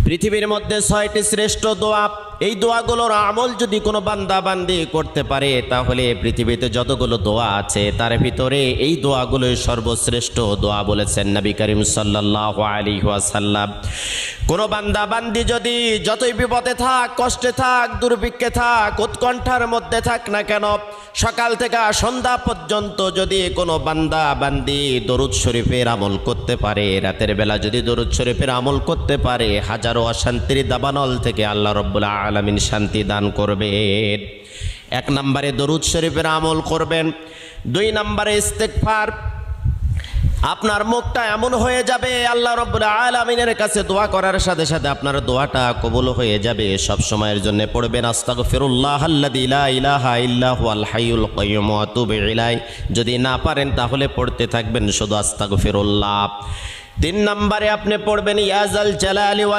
পৃথিবীর মধ্যে 6টি শ্রেষ্ঠ দোয়া, এই দোয়াগুলোর আমল যদি কোনো বান্দা বান্দি করতে পারে তাহলে পৃথিবীতে যতগুলো দোয়া আছে তার ভিতরে এই দোয়াগুলোই সর্বশ্রেষ্ঠ দোয়া বলেছেন নবী করিম সাল্লাল্লাহু আলাইহি ওয়াসাল্লাম। কোনো বান্দা বান্দি যদি যতই বিপদে থাক, কষ্টে থাক, দুর্ভিক্ষে থাক, উৎকণ্ঠার মধ্যে থাক না কেন, সকাল থেকে সন্ধ্যা পর্যন্ত যদি কোনো বান্দা বান্দি দরুদ শরীফের আমল করতে পারে, রাতের বেলা যদি দরুদ শরীফের আমল করতে পারে, হাজারো অশান্তির দাবানল থেকে আল্লাহ রাব্বুল আলামিন শান্তি দান করবেন। 1 নম্বরে দরুদ শরীফের আমল করবেন। 2 নম্বরে ইস্তেগফার। আপনার মুখটা এমন হয়ে যাবে আল্লাহ রাব্বুল আলামিনের কাছে দোয়া করার সাথে সাথে আপনার দোয়াটা কবুল হয়ে যাবে। সব সময়ের জন্য পড়বেন আস্তাগফিরুল্লাহাল্লাযী লা ইলাহা ইল্লা হুয়াল হাইয়ুল কাইয়্যুম ওয়া আতুবু ইলাইহি। যদি না পারেন তাহলে পড়তে থাকবেন শুধু আস্তাগফিরুল্লাহ। 3 নম্বরে আপনি পড়বেন ইয়া যাল জালালি